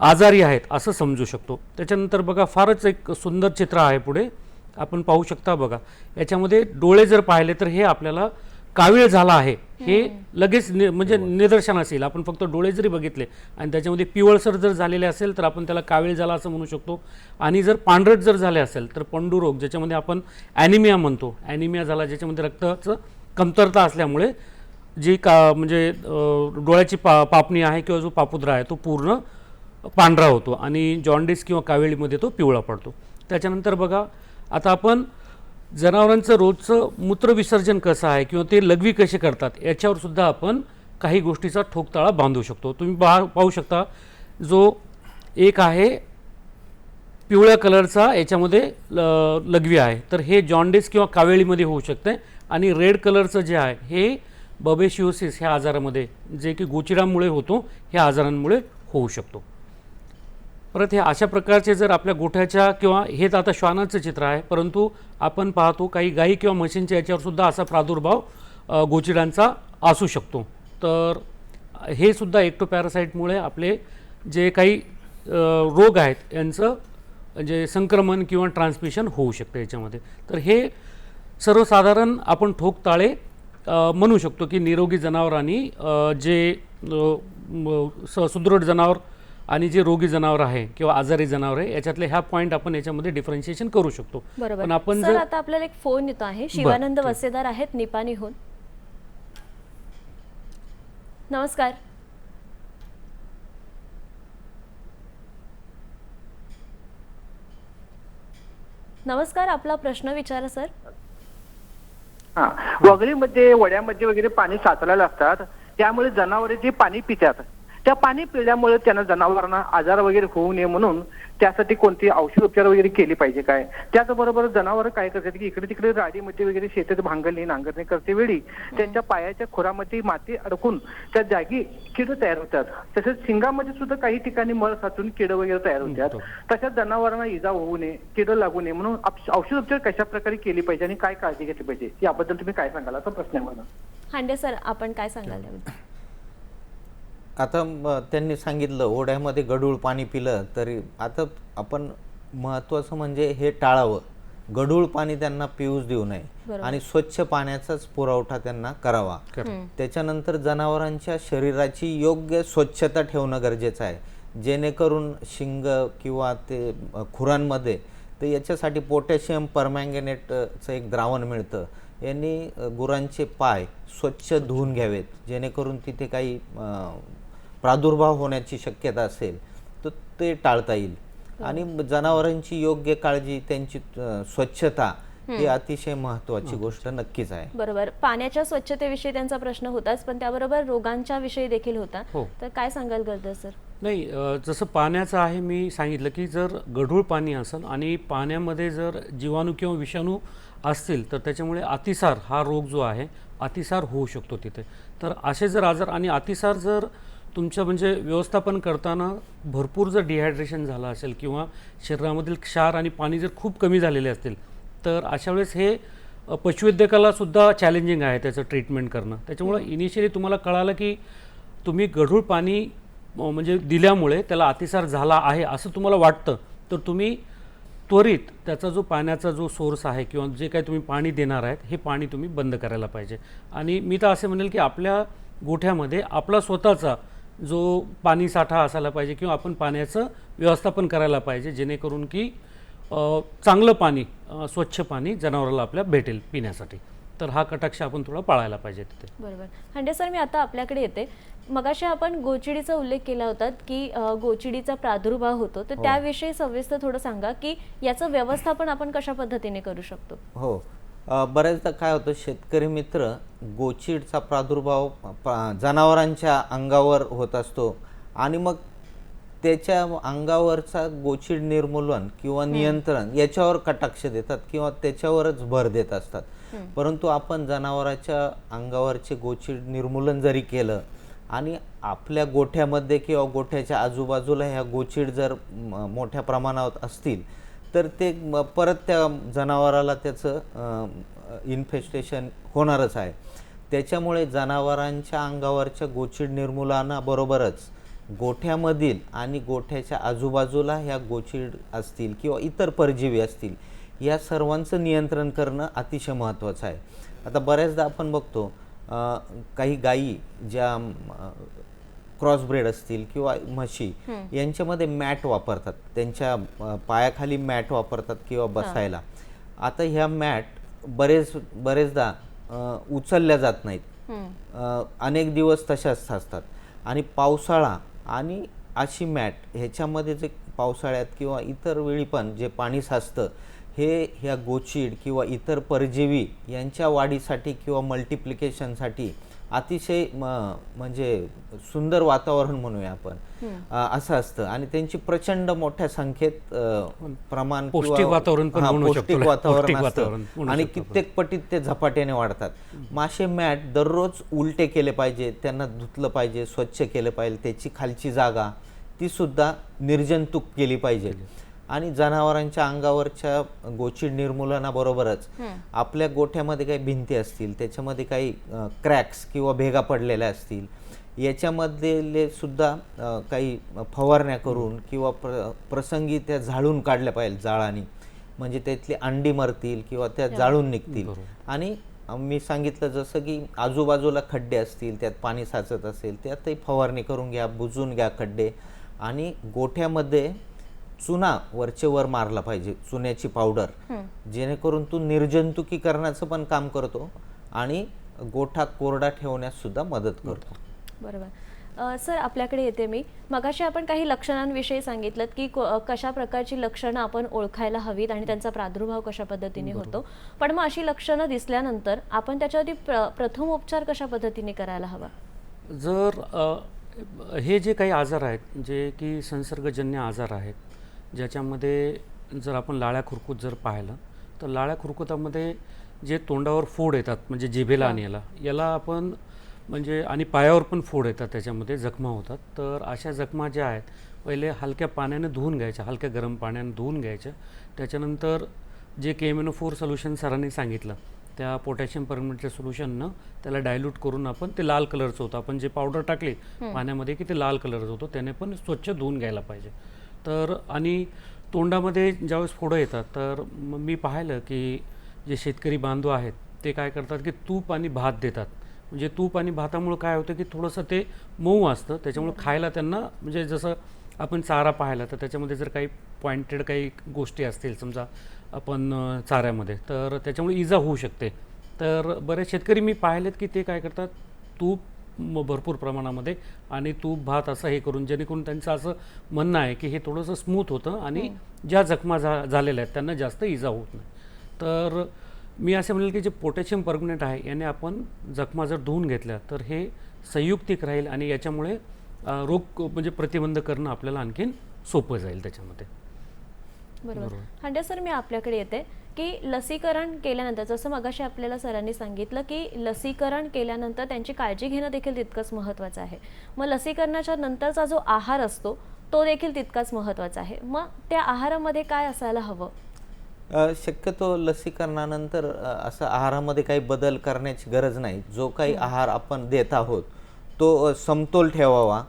आजारी आहेत असं समजू शकतो. त्याच्यानंतर बघा, फारच एक सुंदर चित्र आहे पुढे आपण पाहू शकता. बघा, याच्यामध्ये डोळे जर पाहिले तर हे आपल्याला कावीळ झाला आहे हे लगेच म्हणजे निदर्शनास येईल. आपण फक्त डोळे जरी बघितले आणि त्याच्यामध्ये पिवळसर जर झालेले असेल तर आपण त्याला कावीळ झाला असं म्हणू शकतो. आणि जर पांढरट जर झाले असेल तर पंडू रोग, ज्याच्यामध्ये आपण ॲनिमिया म्हणतो, ॲनिमिया झाला ज्याच्यामध्ये रक्ताचं कमतरता असल्यामुळे जी म्हणजे डोळ्याची पापणी आहे किंवा जो पापुद्रा आहे तो पूर्ण पांढरा होतो आणि जॉन्डिस किंवा कावेळीमध्ये तो पिवळा पडतो. त्याच्यानंतर बघा, आता आपण जनावरांचं रोजचं मूत्रविसर्जन कसं आहे किंवा ते लघवी कसे करतात याच्यावर सुद्धा आपण काही गोष्टीचा ठोकताळा बांधू शकतो. तुम्ही पाहू शकता, जो एक आहे पिवळ्या कलरचा याच्यामध्ये लघवी आहे, तर हे जॉन्डिस किंवा कावेळीमध्ये होऊ शकते. आणि रेड कलरचं जे आहे हे बबेशिओसिस ह्या आजारामध्ये, जे की गोचिडामुळे होतो, ह्या आजारांमुळे होऊ शकतो. परत हे अशा प्रकारचे जर आपल्या गोठ्याच्या किंवा हे तर आता श्वानाचं चित्र आहे, परंतु आपण पाहतो काही गाई किंवा म्हशींच्या याच्यावर सुद्धा असा प्रादुर्भाव गोचिडांचा असू शकतो. तर हे सुद्धा एक्टोपॅरासाईटमुळे आपले जे काही रोग आहेत यांचं जे संक्रमण किंवा ट्रान्समिशन होऊ शकतं याच्यामध्ये. तर हे सर्वसाधारण आपण ठोकताळे म्हणू शकतो की निरोगी जनावर आणि जे सुदृढ जनावर आणि जे रोगी जनावर आहे किंवा आजारी जनावर आहे याच्यातले ह्या पॉईंट आपण याच्यामध्ये डिफरन्शिएशन करू शकतो. पण आपण सर, आता आपल्याला एक फोन येतो आहे. शिवानंद वसेदार आहेत निपाणीहून. नमस्कार. नमस्कार, आपला प्रश्न विचारा सर. वगळीमध्ये, वड्यामध्ये वगैरे पाणी साचलेलं असतात, त्यामुळे जनावरे जे पाणी पितात त्या पाणी पिल्यामुळे त्यांना जनावरांना आजार वगैरे होऊ नये म्हणून त्यासाठी कोणती औषध उपचार वगैरे केली पाहिजे काय? त्याचबरोबर जनावर काय करतात की इकडे तिकडे राडीमध्ये वगैरे शेतात भांगरणी नांगरणी करते वेळी त्यांच्या पायाच्या खुरामध्ये माती अडकून त्या जागी कीड तयार होतात. तसेच शिंगामध्ये सुद्धा काही ठिकाणी मळ साचून कीड वगैरे तयार होतात. तशा जनावरांना इजा होऊ नये, कीड लागू नये म्हणून औषध उपचार कशा प्रकारे केली पाहिजे आणि काय काळजी घेतली पाहिजे याबद्दल तुम्ही काय सांगाल असा प्रश्न आहे मला. हांडे सर, आपण काय सांगाल याबद्दल? आता त्यांनी सांगितलं ओढ्यामध्ये गढूळ पाणी पिलं तरी आता आपण महत्त्वाचं म्हणजे हे टाळावं, गढूळ पाणी त्यांना पिऊच देऊ नये आणि स्वच्छ पाण्याचाच पुरवठा त्यांना करावा. त्याच्यानंतर जनावरांच्या शरीराची योग्य स्वच्छता ठेवणं गरजेचं आहे, जेणेकरून शिंग किंवा ते खुरांमध्ये तर याच्यासाठी पोटॅशियम परमँगनेटचं एक द्रावण मिळतं. यांनी गुरांचे पाय स्वच्छ धुवून घ्यावेत, जेणेकरून तिथे काही प्रादुर्भाव होण्याची शक्यता असेल तर ते टाळता येईल. आणि जनावरांची योग्य काळजी, त्यांची स्वच्छता ही अतिशय महत्त्वाची गोष्ट नक्कीच आहे. बरोबर. पाण्याच्या स्वच्छतेविषयी त्यांचा प्रश्न होताच, पण त्याबरोबर रोगांच्या विषयी देखील होता. तर काय सांगाल गर्दर सर? नाही, जसं पाण्याचं आहे मी सांगितलं की जर गढूळ पाणी असेल आणि पाण्यामध्ये जर जीवाणू किंवा विषाणू असतील तर त्याच्यामुळे अतिसार हा रोग जो आहे अतिसार होऊ शकतो तिथे. तर असे जर आजार आणि अतिसार जर तुमच्या म्हणजे व्यवस्थापन करताना भरपूर जर डिहायड्रेशन झालं असेल किंवा शरीरामधील क्षार आणि पाणी जर खूप कमी झालेले असतील तर अशा वेळेस हे पशुवैद्यकाला सुद्धा चॅलेंजिंग आहे त्याचं ट्रीटमेंट करणं. त्याच्यामुळे इनिशियली तुम्हाला कळालं की तुम्ही गढूळ पाणी म्हणजे दिल्यामुळे त्याला अतिसार झाला आहे असं तुम्हाला वाटतं तर तुम्ही त्वरित त्याचा जो पाण्याचा जो सोर्स आहे किंवा जे काही तुम्ही पाणी देणार आहेत हे पाणी तुम्ही बंद करायला पाहिजे. आणि मी तर असे म्हणेल की आपल्या गोठ्यामध्ये आपला स्वतःचा जो पाणी साठा असायला पाहिजे किंवा आपण पाण्याचं व्यवस्थापन करायला पाहिजे, जेणेकरून की चांगलं पाणी, स्वच्छ पाणी जनावराला आपल्या भेटेल पिण्यासाठी. तर हा कटाक्ष आपण थोडा पाळायला पाहिजे तिथे. बरोबर. हांडे सर, मी आता आपल्याकडे येते. मगाशी आपण गोचिडीचा उल्लेख केला होता की गोचिडीचा प्रादुर्भाव होतो, तर त्याविषयी सविस्तर थोडं सांगा की याचं व्यवस्थापन आपण कशा पद्धतीने करू शकतो? हो, बऱ्याचदा काय होतं, शेतकरी मित्र गोचिडचा प्रादुर्भाव जनावरांच्या अंगावर होत असतो आणि मग त्याच्या अंगावरचा गोचिड निर्मूलन किंवा नियंत्रण याच्यावर कटाक्ष देतात किंवा त्याच्यावरच भर देत असतात. परंतु आपण जनावराच्या अंगावरचे गोचिड निर्मूलन जरी केलं आणि आपल्या गोठ्यामध्ये किंवा गोठ्याच्या आजूबाजूला ह्या गोचिड जर मोठ्या प्रमाणात असतील तर ते परत त्या जनावराला त्याचं इन्फेस्टेशन होणारच आहे. त्याच्यामुळे जनावरांच्या अंगावरच्या गोचिड निर्मूलनाबरोबरच गोठ्यामधील आणि गोठ्याच्या आजूबाजूला ह्या गोचिड असतील किंवा इतर परजीवी असतील या सर्वांचं नियंत्रण करणं अतिशय महत्त्वाचं आहे. आता बऱ्याचदा आपण बघतो काही गायी ज्या क्रॉसब्रेड असतील किंवा म्हशी यांच्यामध्ये मॅट वापरतात, त्यांच्या पायाखाली मॅट वापरतात किंवा बसायला. आता ह्या मॅट बरेचदा उचलल्या जात नाहीत, अनेक दिवस तशाच असतात आणि पावसाळा आणि अशी मॅट ह्याच्यामध्ये जे पावसाळ्यात किंवा इतर वेळी पण जे पाणी साचतं हे ह्या गोचिड किंवा इतर परजीवी यांच्या वाढीसाठी किंवा मल्टिप्लिकेशनसाठी अतिशय म्हणजे सुंदर वातावरण म्हणूया आपण, असं असतं. आणि त्यांची प्रचंड मोठ्या संख्येत प्रमाण पौष्टिक वातावरण पण म्हणू शकतो, पौष्टिक वातावरण असतं म्हणू आणि शकतो. कित्येक पटीत ते झपाट्याने वाढतात. मासे मॅट दररोज उलटे केले पाहिजे, त्यांना धुतलं पाहिजे, स्वच्छ केलं पाहिजे, त्याची खालची जागा ती सुद्धा निर्जंतुक केली पाहिजे. आणि जनावरांच्या अंगावरच्या गोचिड निर्मूलनाबरोबरच आपल्या गोठ्यामध्ये काही भिंती असतील, त्याच्यामध्ये काही क्रॅक्स किंवा भेगा पडलेल्या असतील, याच्यामधले सुद्धा काही फवारण्या करून किंवा प्रसंगी त्या झाडून काढल्या पाहिजे जाळाने, म्हणजे त्यातली अंडी मरतील किंवा त्या जाळून निघतील. आणि मी सांगितलं जसं की आजूबाजूला खड्डे असतील, त्यात पाणी साचत असेल, त्यातही फवारणी करून घ्या, बुजून घ्या खड्डे. आणि गोठ्यामध्ये चुना वरचेवर मारला पाहिजे, चुन्याची पावडर, जेणेकरून तो निर्जंतुकीकरणाचं पण काम करतो आणि गोठा कोरडा ठेवण्यास सुद्धा मदत करतो. बरोबर. सर, आपल्याकडे येते मी. मगाशी आपण काही लक्षणांविषयी सांगितलं की कशा प्रकारची लक्षणं आपण ओळखायला हवीत आणि त्यांचा प्रादुर्भाव कशा पद्धतीने होतो. पण मग अशी लक्षणं दिसल्यानंतर आपण त्याच्यावरती प्रथम उपचार कशा पद्धतीने करायला हवा? जर हे जे काही आजार आहेत जे की संसर्गजन्य आजार आहेत, ज्याच्यामध्ये जर आपण लाळ्या खुरकूत जर पाहिलं तर लाळ्या खुरकुतामध्ये जे तोंडावर फोड येतात म्हणजे जिभेला आणि याला आपण म्हणजे आणि पायावर पण फोड येतात, त्याच्यामध्ये जखमा होतात. तर अशा जखमा ज्या आहेत पहिले हलक्या पाण्याने धुवून घ्यायच्या, हलक्या गरम पाण्याने धुवून घ्यायच्या. त्याच्यानंतर जे KMNO4 सोल्युशन सरांनी सांगितलं त्या पोटॅशियम परमॅंगनेटच्या सोल्युशननं त्याला डायल्यूट करून आपण ते लाल कलरचं होतं, आपण जे पावडर टाकली पाण्यामध्ये की ते लाल कलरचं होतं, त्याने पण स्वच्छ धुवून घ्यायला पाहिजे. तर आणि तोंडामध्ये ज्यावेळेस फोडं येतात तर मग मी पाहिलं की जे शेतकरी बांधव आहेत ते काय करतात की तूप आणि भात देतात. म्हणजे तूप आणि भातामुळं काय होतं की थोडंसं ते मऊ असतं, त्याच्यामुळे खायला त्यांना म्हणजे जसं आपण चारा पाहिला तर त्याच्यामध्ये जर काही पॉइंटेड काही गोष्टी असतील समजा आपण चाऱ्यामध्ये तर त्याच्यामुळे इजा होऊ शकते. तर बरेच शेतकरी मी पाहिलेत की ते काय करतात तूप भरपूर प्रमाणामध्ये आणि तूप भात असं हे करून, जेणेकरून त्यांचं असं म्हणणं आहे की हे थोडंसं स्मूथ होतं आणि ज्या जखमा झालेल्या आहेत त्यांना जास्त इजा होत नाही. तर मी असे म्हणेल की जे पोटॅशियम परमॅंगनेट आहे याने आपण जखमा जर धुवून घेतल्या तर हे संयुक्तिक राहील आणि याच्यामुळे रोग म्हणजे प्रतिबंध करणं आपल्याला आणखीन सोपं जाईल त्याच्यामध्ये. बरोबर. हांडे सर, मी आपल्याकडे येते की लसीकरण केल्यानंतर जसं मगाशी आपल्याला सरांनी सांगितलं की लसीकरण केल्यानंतर त्यांची काळजी घेणं देखील तितकंच महत्त्वाचं आहे. मग लसीकरणाच्या नंतरचा जो आहार असतो तो देखील तितकाच महत्त्वाचा आहे. मग त्या आहारामध्ये काय असायला हवं? शक्यतो लसीकरणानंतर असं आहारामध्ये काही बदल करण्याची गरज नाही. जो काही आहार आपण देत आहोत तो समतोल ठेवावा.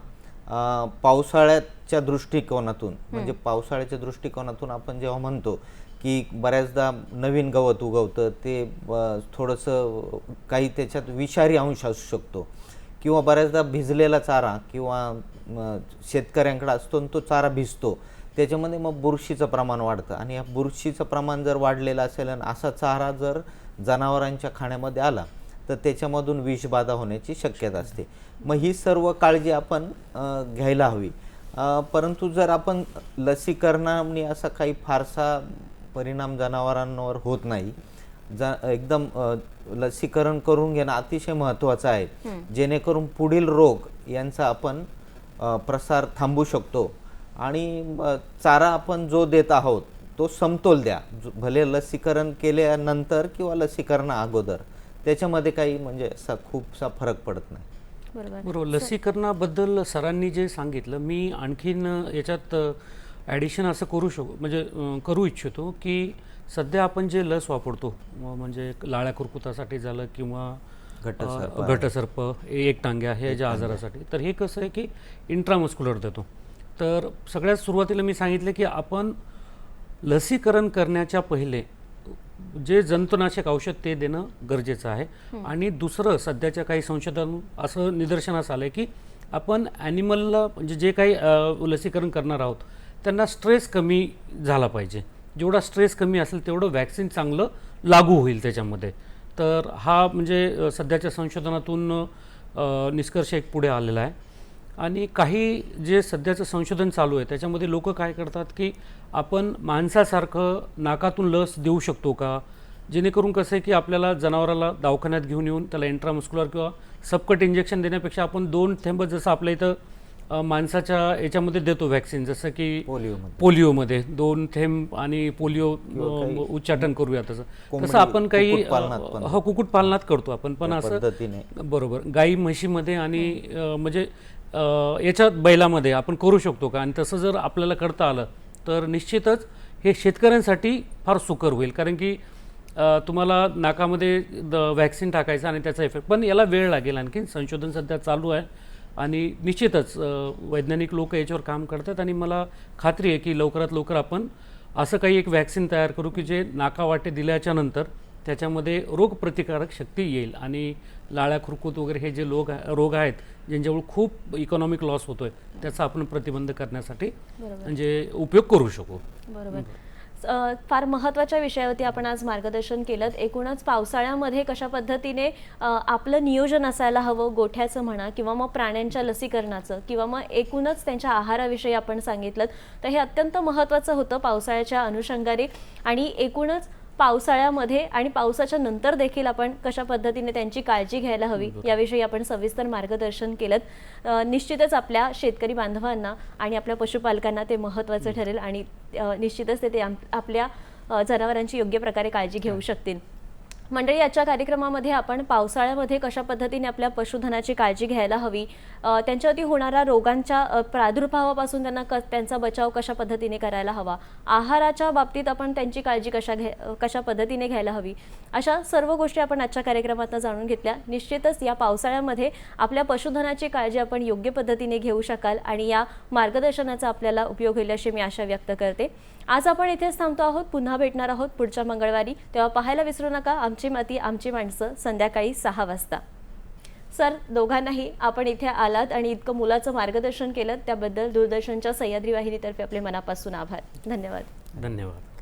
पावसाळ्याच्या दृष्टिकोनातून म्हणजे पावसाळ्याच्या दृष्टिकोनातून आपण जेव्हा म्हणतो की बऱ्याचदा नवीन गवत उगवतं ते थोडंसं काही त्याच्यात विषारी अंश असू शकतो किंवा बऱ्याचदा भिजलेला चारा किंवा शेतकऱ्यांकडे असतो आणि तो चारा भिजतो, त्याच्यामध्ये मग बुरशीचं प्रमाण वाढतं आणि या बुरशीचं प्रमाण जर वाढलेलं असेल आणि असा चारा जर जनावरांच्या खाण्यामध्ये आला तर त्याच्यामधून विषबाधा होण्याची शक्यता असते. मग ही सर्व काळजी आपण घ्यायला हवी. परंतु जर आपण लसीकरणाने असा काही फारसा परिणाम जनावरांवर होत नाही, एकदम लसीकरण करून घेणं अतिशय महत्त्वाचं आहे, जेणेकरून पुढील रोग यांचा आपण प्रसार थांबवू शकतो. आणि चारा आपण जो देत आहोत तो समतोल द्या, भले लसीकरण केल्यानंतर किंवा लसीकरण अगोदर, त्याच्यामध्ये काही म्हणजे असा खूपसा फरक पडत नाही. बरोबर. लसीकरणाबद्दल सरांनी जे सांगितलं मी आणखीन याच्यात ॲडिशन असं म्हणजे करू इच्छितो की सध्या आपण जे लस वापरतो म्हणजे लाळ्या खुरकुतासाठी झालं किंवा घटसर्प, एकटांग्या हे ज्या आजारासाठी, तर हे कसं आहे की इंट्रामस्क्युलर देतो. तर सगळ्यात सुरुवातीला मी सांगितलं की आपण लसीकरण करण्याच्या पहिले जे जंतुनाशक औषध ते देणं गरजेचं आहे. आणि दुसरं सध्याच्या काही संशोधन असं निदर्शनास आलं की आपण ॲनिमलला म्हणजे जे काही लसीकरण करणार आहोत त्यांना स्ट्रेस कमी झाला पाहिजे. जेवढा स्ट्रेस कमी असेल तेवढं वॅक्सिन चांगलं लागू होईल त्याच्यामध्ये. तर हा म्हणजे सध्याच्या संशोधनातून निष्कर्ष एक पुढे आलेला आहे. आणि काही जे सध्याचं संशोधन चालू आहे त्याच्यामध्ये लोक काय करतात की आपण माणसासारखं नाकातून लस देऊ शकतो का, जेणेकरून कसं आहे की आपल्याला जनावराला दवाखान्यात घेऊन येऊन त्याला इंट्रामस्क्युलर किंवा सबकट इंजेक्शन देण्यापेक्षा आपण 2 थेंब जसं आपल्या इथं माणसाच्या याच्यामध्ये देतो वॅक्सिन, जसं की पोलिओमध्ये 2 थेंब आणि पोलिओ उच्चाटन करूया तसं आपण काही कुक्कुटपालनात करतो आपण, पण असं बरोबर गाई म्हशीमध्ये आणि म्हणजे याच्यात बैलामध्ये आपण करू शकतो का. आणि तसं जर आपल्याला करता आलं तर निश्चितच हे शेतकऱ्यांसाठी फार सुकर होईल, कारण की तुम्हाला नाकामध्ये वॅक्सिन टाकायचं आणि त्याचा इफेक्ट, पण याला वेळ लागेल. आणखीन संशोधन सध्या चालू आहे आणि निश्चितच वैज्ञानिक लोक याच्यावर काम करतात आणि मला खात्री आहे की लवकरात लवकर आपण असं काही एक वॅक्सिन तयार करू की जे नाकावाटे दिल्याच्या नंतर त्याच्यामध्ये रोगप्रतिकारक शक्ती येईल आणि लाळ्या खुरकूत वगैरे हे जे रोग आहेत ज्यांच्यामुळे खूप इकॉनॉमिक लॉस होतोय त्याचा आपण प्रतिबंध करण्यासाठी म्हणजे उपयोग करू शकू. बरोबर. फार महत्त्वाच्या विषयावरती आपण आज मार्गदर्शन केलं. एकूणच पावसाळ्यामध्ये कशा पद्धतीने आपलं नियोजन असायला हवं, गोठ्याचं म्हणा किंवा मग प्राण्यांच्या लसीकरणाचं किंवा मग एकूणच त्यांच्या आहाराविषयी आपण सांगितलं. तर हे अत्यंत महत्त्वाचं होतं पावसाळ्याच्या अनुषंगाने. आणि एकूणच पावसाळ्यामध्ये आणि पावसाच्या नंतर देखील आपण कशा पद्धतीने त्यांची काळजी घ्यायला हवी याविषयी आपण सविस्तर मार्गदर्शन केलं. निश्चितच आपल्या शेतकरी बांधवांना आणि आपल्या पशुपालकांना ते महत्त्वाचं ठरेल आणि निश्चितच ते आपल्या जनावरांची योग्य प्रकारे काळजी घेऊ शकतील. मंडळी, आजच्या कार्यक्रमामध्ये आपण पावसाळ्यामध्ये कशा पद्धतीने आपल्या पशुधनाची काळजी घ्यायला हवी, त्यांच्यावरती होणाऱ्या रोगांच्या प्रादुर्भावापासून त्यांचा बचाव कशा पद्धतीने करायला हवा, आहाराच्या बाबतीत आपण त्यांची काळजी कशा पद्धतीने घ्यायला हवी, अशा सर्व गोष्टी आपण आजच्या कार्यक्रमातून जाणून घेतल्या. निश्चितच या पावसाळ्यामध्ये आपल्या पशुधनाची काळजी आपण योग्य पद्धतीने घेऊ शकाल आणि या मार्गदर्शनाचा आपल्याला उपयोग होईल अशी मी आशा व्यक्त करते. आज आपण इथेच थांबतो आहोत. पुन्हा भेटणार आहोत पुढच्या मंगळवारी. तेव्हा पाहायला विसरू नका आमची माती आमची माणसं संध्याकाळी 6 वाजता. सर, दोघांनाही आपण इथे आलात आणि इतकं मुलाचं मार्गदर्शन केलं त्याबद्दल दूरदर्शनच्या सह्याद्री वाहिनीतर्फे आपले मनापासून आभार. धन्यवाद. धन्यवाद.